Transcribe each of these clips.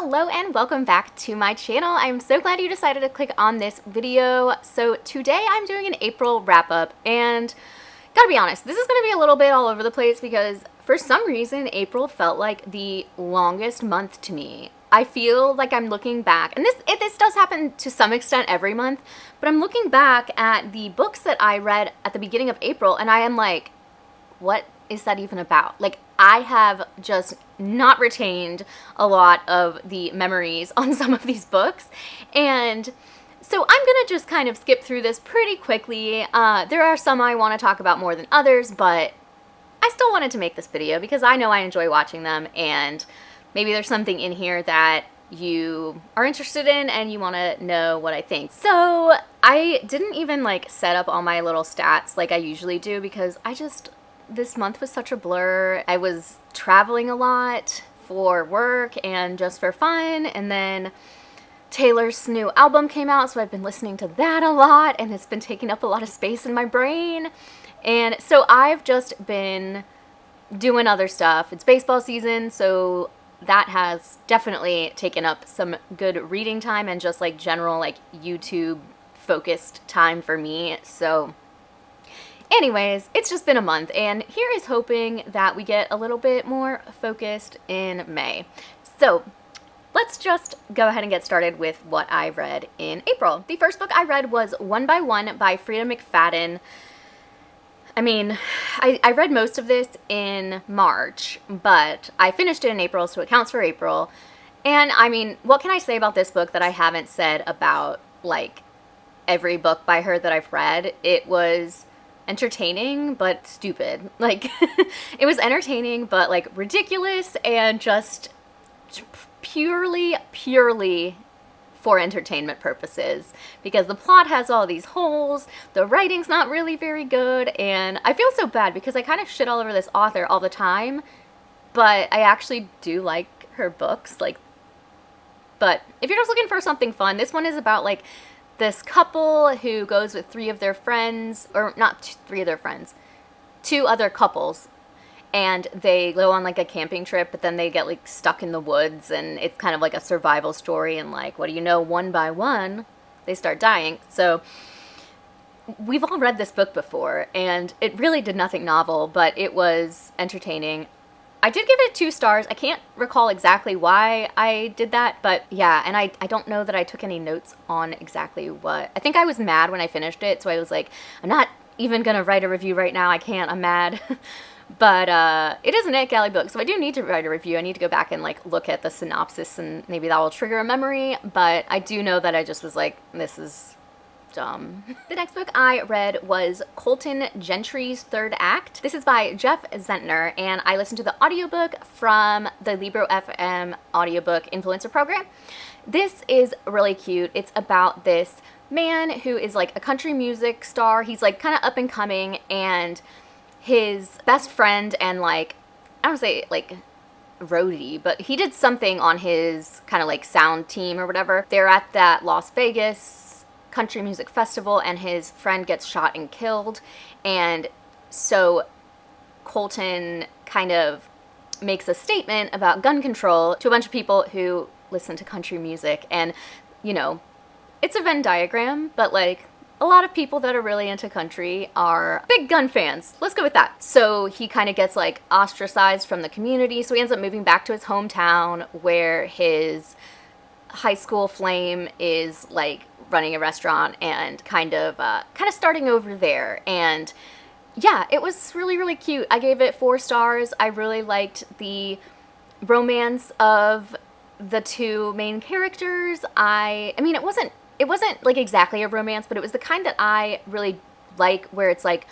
Hello and welcome back to my channel. I'm so glad you decided to click on this video. So today I'm doing an April wrap-up, and gotta be honest, this is gonna be a little bit all over the place because for some reason April felt like the longest month to me. I feel like I'm looking back, and this does happen to some extent every month, but I'm looking back at the books that I read at the beginning of April and I am like, what is that even about? Like, I have just not retained a lot of the memories on some of these books, and so I'm gonna just kind of skip through this pretty quickly. There are some I want to talk about more than others, but I still wanted to make this video because I know I enjoy watching them, and maybe there's something in here that you are interested in and you want to know what I think. So I didn't even like set up all my little stats like I usually do because this month was such a blur. I was traveling a lot for work and just for fun, and then Taylor's new album came out, so I've been listening to that a lot, and it's been taking up a lot of space in my brain. And so I've just been doing other stuff. It's baseball season, so that has definitely taken up some good reading time and just like general like YouTube focused time for me. So anyways, it's just been a month, and here is hoping that we get a little bit more focused in May. So let's just go ahead and get started with what I read in April. The first book I read was One by One by Frida McFadden. I mean, I read most of this in March, but I finished it in April, so it counts for April. And I mean, what can I say about this book that I haven't said about like every book by her that I've read? It was entertaining but stupid. Like it was entertaining but like ridiculous and just purely for entertainment purposes, because the plot has all these holes, the writing's not really very good, and I feel so bad because I kind of shit all over this author all the time, but I actually do like her books. Like, but if you're just looking for something fun, this one is about like this couple who goes with three of their friends, or not three of their friends, two other couples, and they go on like a camping trip, but then they get like stuck in the woods, and it's kind of like a survival story, and like, what do you know, one by one they start dying. So we've all read this book before, and it really did nothing novel, but it was entertaining. I did give it 2 stars. I can't recall exactly why I did that, but yeah, and I don't know that I took any notes on exactly what. I think I was mad when I finished it, so I was like, I'm not even gonna write a review right now, I can't, I'm mad. But it is an NetGalley book, so I do need to write a review. I need to go back and like look at the synopsis, and maybe that will trigger a memory, but I do know that I just was like, this is dumb. The next book I read was Colton Gentry's Third Act. This is by Jeff Zentner, and I listened to the audiobook from the Libro FM audiobook influencer program. This is really cute. It's about this man who is like a country music star. He's like kind of up and coming, and his best friend and like, I don't say like roadie, but he did something on his kind of like sound team or whatever. They're at that Las Vegas country music festival, and his friend gets shot and killed, and so Colton kind of makes a statement about gun control to a bunch of people who listen to country music, and you know, it's a Venn diagram, but like a lot of people that are really into country are big gun fans. Let's go with that. So he kind of gets like ostracized from the community, so he ends up moving back to his hometown where his high school flame is like running a restaurant and kind of starting over there. And yeah, it was really cute. I gave it 4 stars. I really liked the romance of the 2 main characters. I mean, it wasn't like exactly a romance, but it was the kind that I really like, where it's like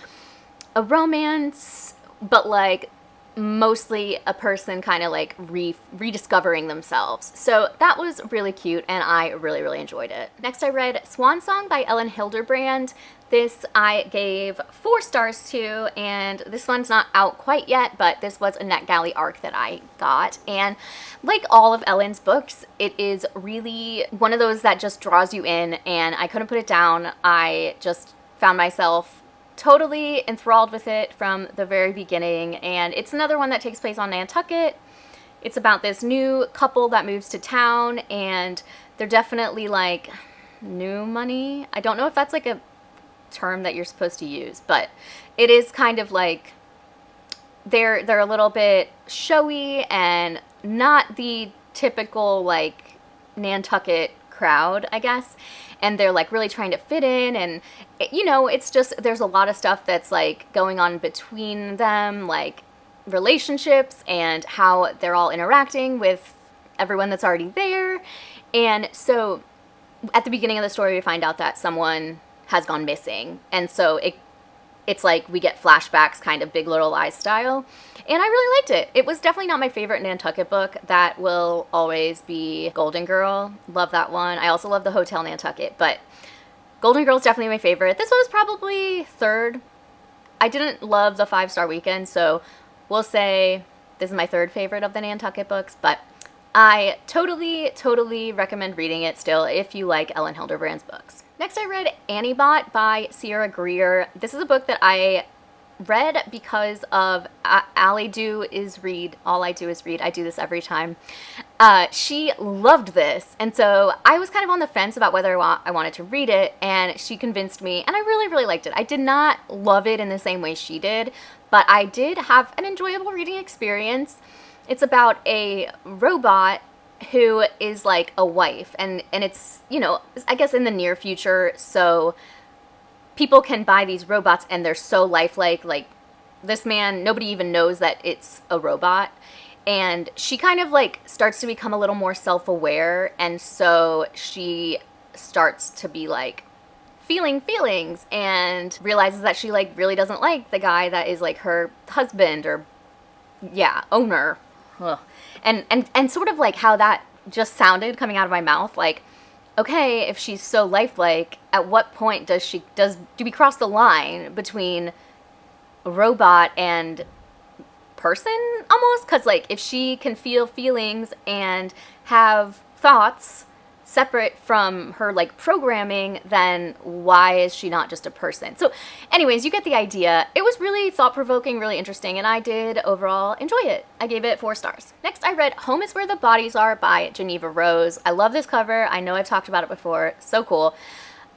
a romance, but like mostly a person kind of like rediscovering themselves. So that was really cute, and I really enjoyed it. Next I read Swan Song by Ellen Hilderbrand. This I gave 4 stars to, and this one's not out quite yet, but this was a NetGalley arc that I got, and like all of Ellen's books, it is really one of those that just draws you in, and I couldn't put it down. I just found myself totally enthralled with it from the very beginning, and it's another one that takes place on Nantucket, It's about this new couple that moves to town, and they're definitely like new money. I don't know if that's like a term that you're supposed to use, but it is kind of like they're a little bit showy and not the typical like Nantucket crowd, I guess. And they're like really trying to fit in, and you know, it's just there's a lot of stuff that's like going on between them, like relationships and how they're all interacting with everyone that's already there. And so at the beginning of the story we find out that someone has gone missing, and so it's like we get flashbacks, kind of Big Little Lies style, and I really liked it. It was definitely not my favorite Nantucket book. That will always be Golden Girl. Love that one. I also love the Hotel Nantucket, but Golden Girl is definitely my favorite. This one was probably third. I didn't love the 5-Star Weekend, so we'll say this is my third favorite of the Nantucket books, but I totally recommend reading it still if you like Ellen Hilderbrand's books. Next, I read Anniebot by Sierra Greer. This is a book that I read because of All I Do Is Read. I do this every time. She loved this, and so I was kind of on the fence about whether I wanted to read it, and she convinced me, and I really liked it. I did not love it in the same way she did, but I did have an enjoyable reading experience. It's about a robot who is like a wife, and it's, you know, I guess in the near future, so people can buy these robots and they're so lifelike. Like this man, nobody even knows that it's a robot, and she kind of like starts to become a little more self-aware, and so she starts to be like feeling feelings and realizes that she like really doesn't like the guy that is like her husband or owner. Ugh. And sort of like how that just sounded coming out of my mouth, like, okay, if she's so lifelike, at what point do we cross the line between robot and person almost? Because like if she can feel feelings and have thoughts separate from her like programming, then why is she not just a person? So anyways, you get the idea. It was really thought-provoking, really interesting, and I did overall enjoy it. I gave it 4 stars. Next, I read Home is Where the Bodies Are by Geneva Rose. I love this cover. I know I've talked about it before. So cool.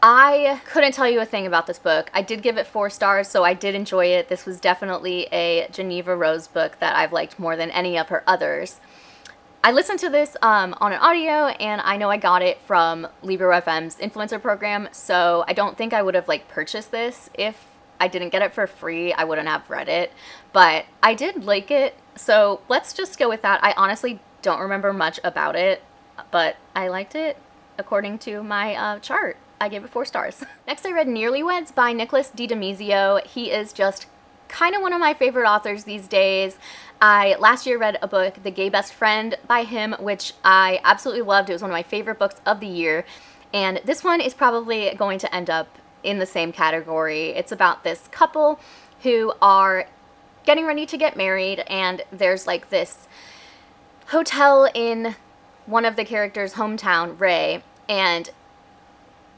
I couldn't tell you a thing about this book. I did give it 4 stars, so I did enjoy it. This was definitely a Geneva Rose book that I've liked more than any of her others. I listened to this on an audio, and I know I got it from Libro FM's influencer program, so I don't think I would have like purchased this if I didn't get it for free. I wouldn't have read it, but I did like it, so let's just go with that. I honestly don't remember much about it, but I liked it according to my chart. I gave it 4 stars. Next, I read Nearly Weds by Nicholas DiDomizio. He is just kind of one of my favorite authors these days. I last year read a book, The Gay Best Friend by him, which I absolutely loved. It was one of my favorite books of the year. And this one is probably going to end up in the same category. It's about this couple who are getting ready to get married, and there's like this hotel in one of the characters' hometown, Ray, and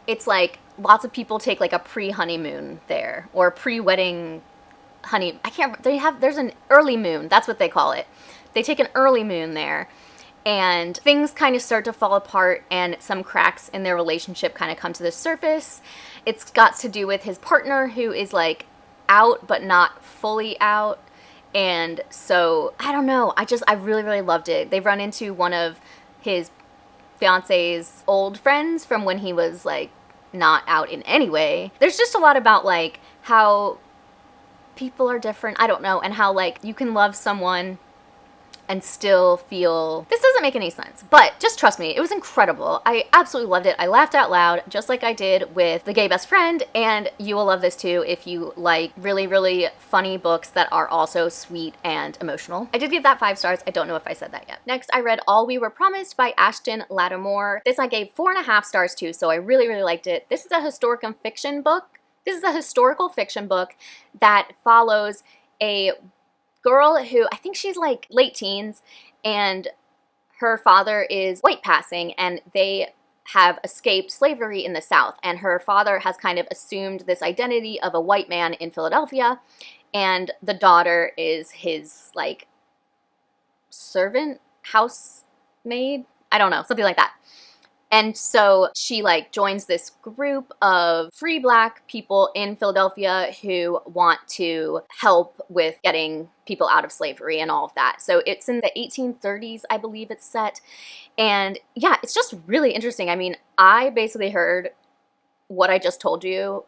it's like lots of people take like a pre-honeymoon there, or pre-wedding there's an early moon, that's what they call it. They take an early moon there, and things kind of start to fall apart, and some cracks in their relationship kind of come to the surface. It's got to do with his partner, who is like out but not fully out, and so I don't know, I really loved it. They run into one of his fiance's old friends from when he was like not out in any way. There's just a lot about like how people are different, I don't know, and how like you can love someone and still feel, this doesn't make any sense, but just trust me, it was incredible. I absolutely loved it. I laughed out loud just like I did with The Gay Best Friend, and you will love this too if you like really funny books that are also sweet and emotional. I did give that 5 stars. I don't know if I said that yet. Next, I read All We Were Promised by Ashton Lattimore. This I gave 4.5 stars too, so I really liked it. This is a historical fiction book. This is a historical fiction book that follows a girl who, I think she's like late teens, and her father is white passing, and they have escaped slavery in the South, and her father has kind of assumed this identity of a white man in Philadelphia, and the daughter is his like servant, housemaid. I don't know, something like that. And so she like joins this group of free Black people in Philadelphia who want to help with getting people out of slavery and all of that. So it's in the 1830s, I believe it's set. And yeah, it's just really interesting. I mean, I basically heard what I just told you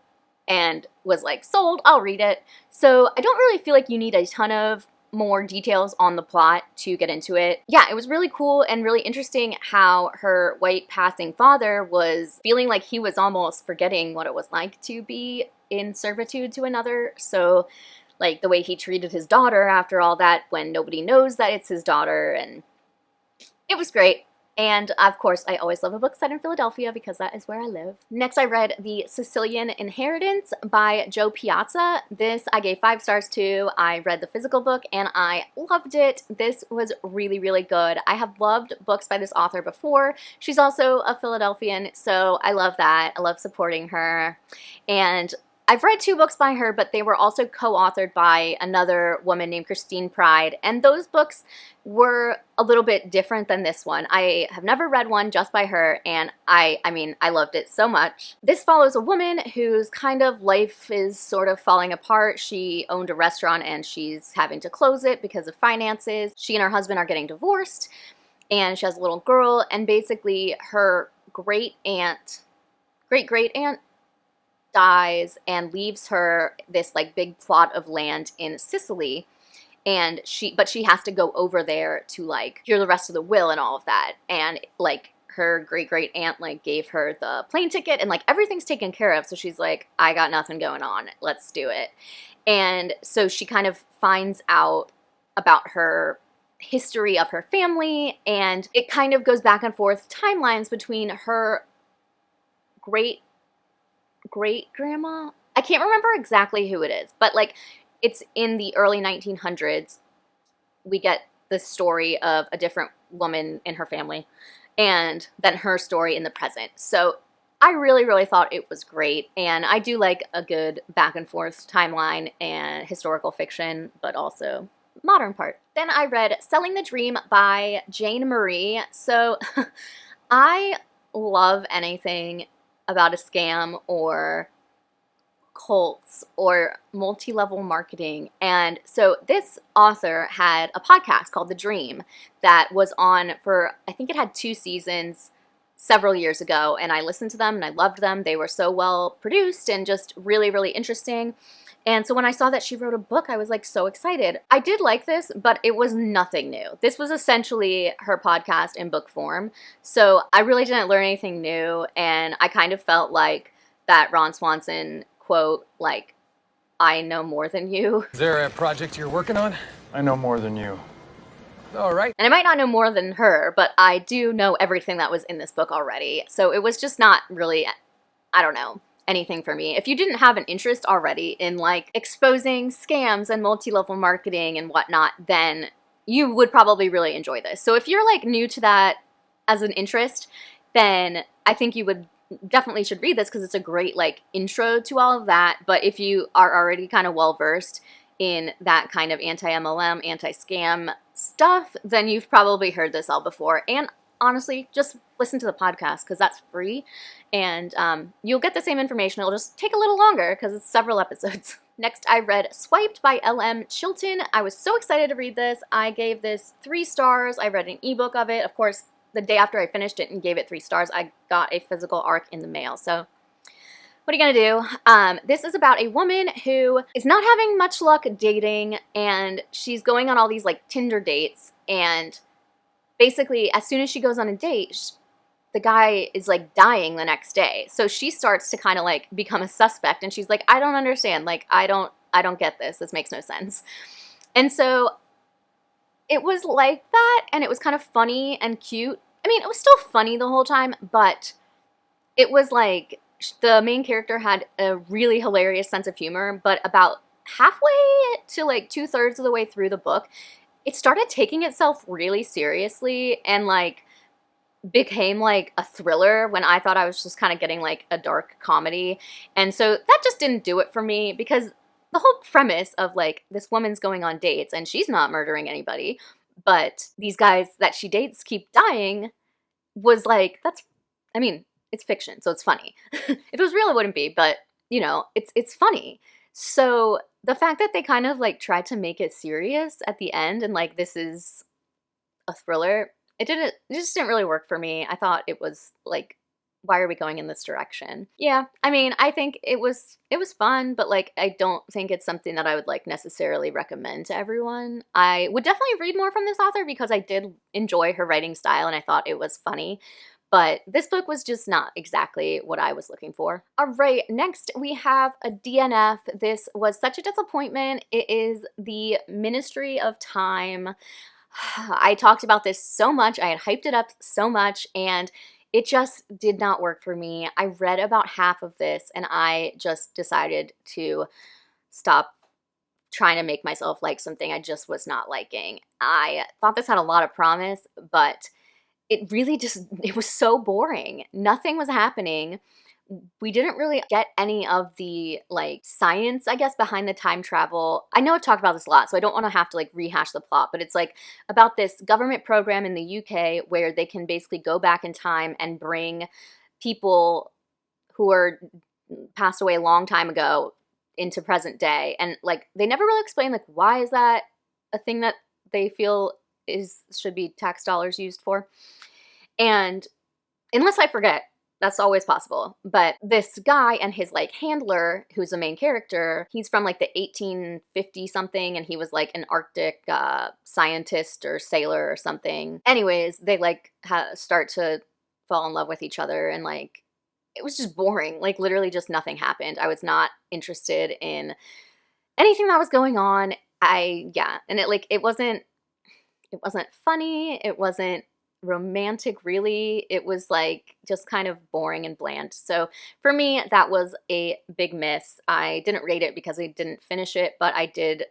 and was like, sold, I'll read it. So I don't really feel like you need a ton of more details on the plot to get into it. Yeah, it was really cool and really interesting how her white passing father was feeling like he was almost forgetting what it was like to be in servitude to another. So like the way he treated his daughter after all that when nobody knows that it's his daughter, and it was great. And of course, I always love a book set in Philadelphia because that is where I live. Next, I read The Sicilian Inheritance by Joe Piazza. This I gave 5 stars to. I read the physical book and I loved it. This was really, really good. I have loved books by this author before. She's also a Philadelphian, so I love that. I love supporting her. And I've read 2 books by her, but they were also co-authored by another woman named Christine Pride, and those books were a little bit different than this one. I have never read one just by her, and I mean, I loved it so much. This follows a woman whose kind of life is sort of falling apart. She owned a restaurant and she's having to close it because of finances. She and her husband are getting divorced, and she has a little girl, and basically her great-great-aunt dies and leaves her this like big plot of land in Sicily, and she has to go over there to like hear the rest of the will and all of that, and like her great aunt like gave her the plane ticket and like everything's taken care of, so she's like, I got nothing going on, let's do it. And so she kind of finds out about her history of her family, and it kind of goes back and forth timelines between her great-grandma. I can't remember exactly who it is, but like it's in the early 1900s. We get the story of a different woman in her family and then her story in the present. So I really, really thought it was great, and I do like a good back and forth timeline and historical fiction, but also modern part. Then I read Selling the Dream by Jane Marie. So I love anything about a scam or cults or multi-level marketing. And so this author had a podcast called The Dream that was on for, I think it had 2 seasons several years ago, and I listened to them and I loved them. They were so well produced and just really, really interesting. And so when I saw that she wrote a book, I was like so excited. I did like this, but it was nothing new. This was essentially her podcast in book form. So I really didn't learn anything new, and I kind of felt like that Ron Swanson quote, like, I know more than you. Is there a project you're working on? I know more than you. All right. And I might not know more than her, but I do know everything that was in this book already. So it was just not really, I don't know, anything for me. If you didn't have an interest already in like exposing scams and multi-level marketing and whatnot, then you would probably really enjoy this. So if you're like new to that as an interest, then I think you would definitely should read this because it's a great like intro to all of that. But if you are already kind of well versed in that kind of anti-MLM, anti-scam stuff, then you've probably heard this all before. And honestly, just listen to the podcast because that's free, and you'll get the same information. It'll just take a little longer because it's several episodes. Next, I read Swiped by L.M. Chilton. I was so excited to read this. I gave this 3 stars. I read an ebook of it. Of course, the day after I finished it and gave it 3 stars, I got a physical ARC in the mail. So what are you gonna do? This is about a woman who is not having much luck dating, and she's going on all these like Tinder dates, and basically as soon as she goes on a date, the guy is like dying the next day. So she starts to kind of like become a suspect, and she's like, I don't understand. Like, I don't get this. This makes no sense. And so it was like that, and it was kind of funny and cute. I mean, it was still funny the whole time, but it was like the main character had a really hilarious sense of humor, but about halfway to like 2/3 of the way through the book, it started taking itself really seriously and like became like a thriller when I thought I was just kind of getting like a dark comedy. And so that just didn't do it for me, because the whole premise of like this woman's going on dates and she's not murdering anybody, but these guys that she dates keep dying was like, I mean, it's fiction, so it's funny. If it was real, it wouldn't be, but you know, it's funny. So the fact that they kind of like tried to make it serious at the end and like this is a thriller, it just didn't really work for me. I thought it was like, why are we going in this direction? Yeah, I mean, I think it was fun, but like I don't think it's something that I would like necessarily recommend to everyone. I would definitely read more from this author because I did enjoy her writing style and I thought it was funny. But this book was just not exactly what I was looking for. All right, next we have a DNF. This was such a disappointment. It is The Ministry of Time. I talked about this so much. I had hyped it up so much, and it just did not work for me. I read about half of this, and I just decided to stop trying to make myself like something I just was not liking. I thought this had a lot of promise, but it really just, it was so boring. Nothing was happening. We didn't really get any of the like science, I guess, behind the time travel. I know I've talked about this a lot, so I don't want to have to like rehash the plot, but it's like about this government program in the UK where they can basically go back in time and bring people who are passed away a long time ago into present day. And like they never really explain like why is that a thing that they feel should be tax dollars used for. And unless I forget, that's always possible. But this guy and his like handler, who's the main character, he's from like the 1850 something, and he was like an Arctic scientist or sailor or something. Anyways, they like start to fall in love with each other, and like it was just boring. Like literally just nothing happened. I was not interested in anything that was going on. And it wasn't funny. It wasn't romantic, really. It was like just kind of boring and bland. So for me, that was a big miss. I didn't rate it because I didn't finish it, but I did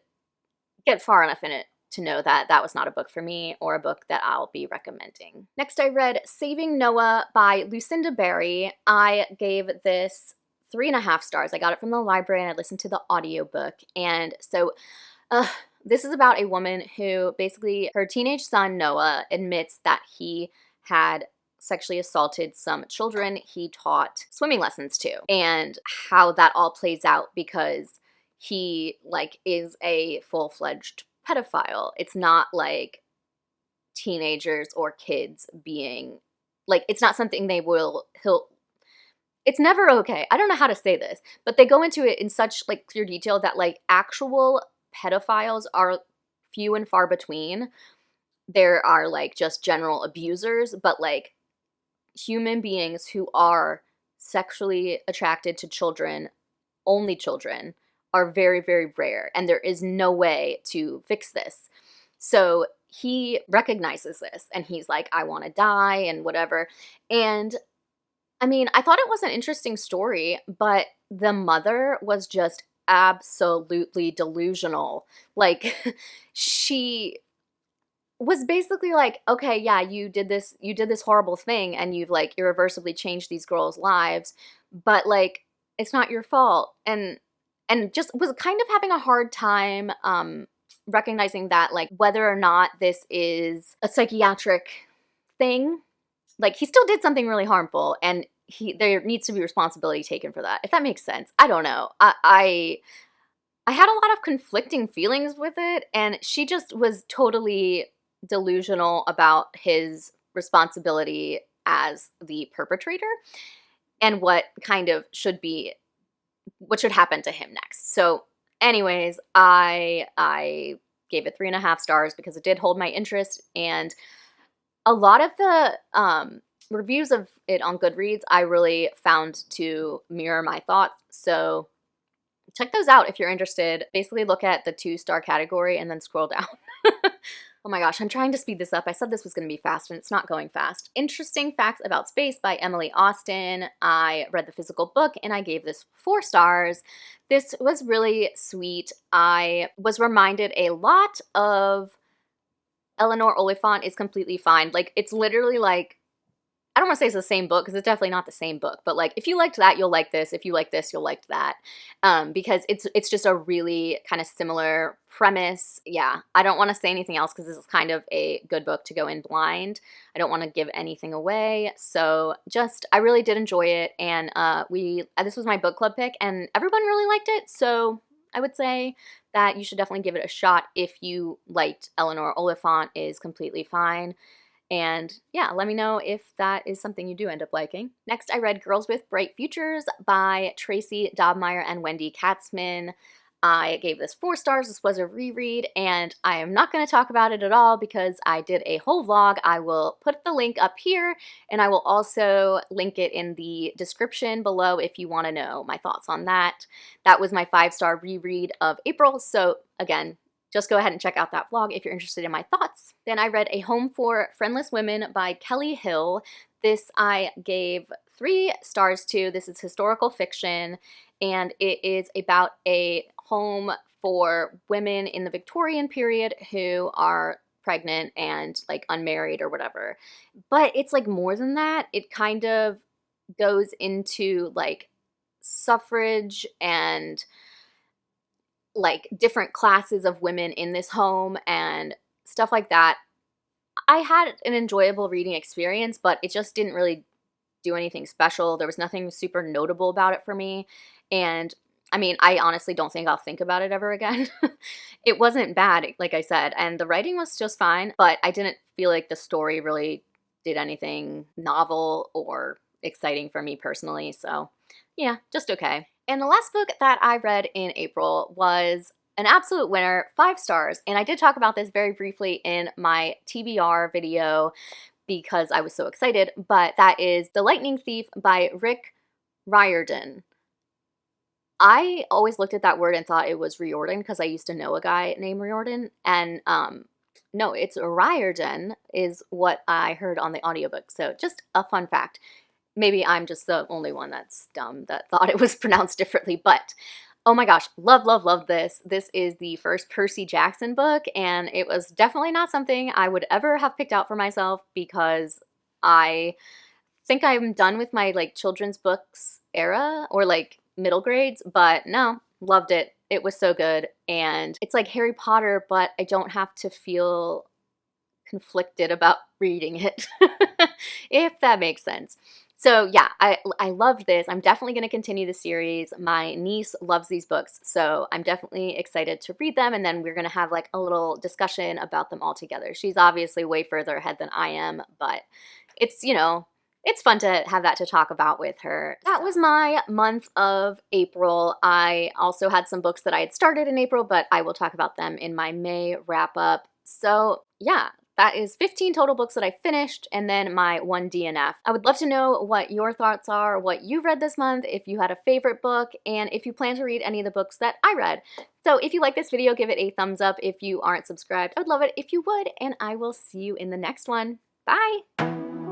get far enough in it to know that that was not a book for me or a book that I'll be recommending. Next, I read Saving Noah by Lucinda Berry. I gave this 3.5 stars. I got it from the library and I listened to the audiobook. And so this is about a woman who basically, her teenage son Noah admits that he had sexually assaulted some children he taught swimming lessons to, and how that all plays out because he like is a full-fledged pedophile. It's not like teenagers or kids being like, it's not something it's never okay. I don't know how to say this, but they go into it in such like clear detail that like actual pedophiles are few and far between. There are like just general abusers, but like human beings who are sexually attracted to children, only children, are very, very rare, and there is no way to fix this. So he recognizes this and he's like, I want to die and whatever. And I mean, I thought it was an interesting story, but the mother was just absolutely delusional. Like she was basically like, okay, yeah, you did this horrible thing and you've like irreversibly changed these girls' lives, but like it's not your fault. And just was kind of having a hard time recognizing that like whether or not this is a psychiatric thing, like he still did something really harmful and there needs to be responsibility taken for that, if that makes sense. I don't know. I had a lot of conflicting feelings with it, and she just was totally delusional about his responsibility as the perpetrator and what should happen to him next. So anyways, I gave it 3.5 stars because it did hold my interest, and a lot of the reviews of it on Goodreads I really found to mirror my thoughts. So check those out if you're interested. Basically look at the 2-star category and then scroll down. Oh my gosh, I'm trying to speed this up. I said this was going to be fast and it's not going fast. Interesting Facts About Space by Emily Austin. I read the physical book and I gave this 4 stars. This was really sweet. I was reminded a lot of Eleanor Oliphant Is Completely Fine. Like, it's literally like I don't want to say it's the same book because it's definitely not the same book, but like if you liked that, you'll like this. If you like this, you'll like that. Because it's just a really kind of similar premise. Yeah, I don't want to say anything else because this is kind of a good book to go in blind. I don't want to give anything away. So just, I really did enjoy it. And this was my book club pick and everyone really liked it. So I would say that you should definitely give it a shot if you liked Eleanor Oliphant is completely fine. And yeah, let me know if that is something you do end up liking. Next, I read Girls with Bright Futures by Tracy Dobmeyer and Wendy Katzman. I gave this 4 stars. This was a reread, and I am not going to talk about it at all because I did a whole vlog. I will put the link up here, and I will also link it in the description below if you want to know my thoughts on that. That was my 5-star reread of April, so again, just go ahead and check out that vlog if you're interested in my thoughts. Then I read A Home for Friendless Women by Kelly Hill. This I gave 3 stars to. This is historical fiction, and it is about a home for women in the Victorian period who are pregnant and like unmarried or whatever. But it's like more than that. It kind of goes into like suffrage and like different classes of women in this home and stuff like that. I had an enjoyable reading experience, but it just didn't really do anything special. There was nothing super notable about it for me. And I mean, I honestly don't think I'll think about it ever again. It wasn't bad, like I said, and the writing was just fine, but I didn't feel like the story really did anything novel or exciting for me personally. So yeah, just okay. And the last book that I read in April was an absolute winner, 5 stars. And I did talk about this very briefly in my TBR video because I was so excited, but that is The Lightning Thief by Rick Riordan. I always looked at that word and thought it was Riordan because I used to know a guy named Riordan. And no, it's Riordan is what I heard on the audiobook. So just a fun fact. Maybe I'm just the only one that's dumb that thought it was pronounced differently, but oh my gosh, love, love, love this. This is the first Percy Jackson book, and it was definitely not something I would ever have picked out for myself because I think I'm done with my like children's books era or like middle grades, but no, loved it. It was so good, and it's like Harry Potter, but I don't have to feel conflicted about reading it, if that makes sense. So yeah, I loved this. I'm definitely going to continue the series. My niece loves these books, so I'm definitely excited to read them, and then we're going to have like a little discussion about them all together. She's obviously way further ahead than I am, but it's, you know, it's fun to have that to talk about with her. That was my month of April. I also had some books that I had started in April, but I will talk about them in my May wrap up. So yeah, that is 15 total books that I finished, and then my 1 DNF. I would love to know what your thoughts are, what you read this month, if you had a favorite book, and if you plan to read any of the books that I read. So if you like this video, give it a thumbs up. If you aren't subscribed, I would love it if you would, and I will see you in the next one. Bye!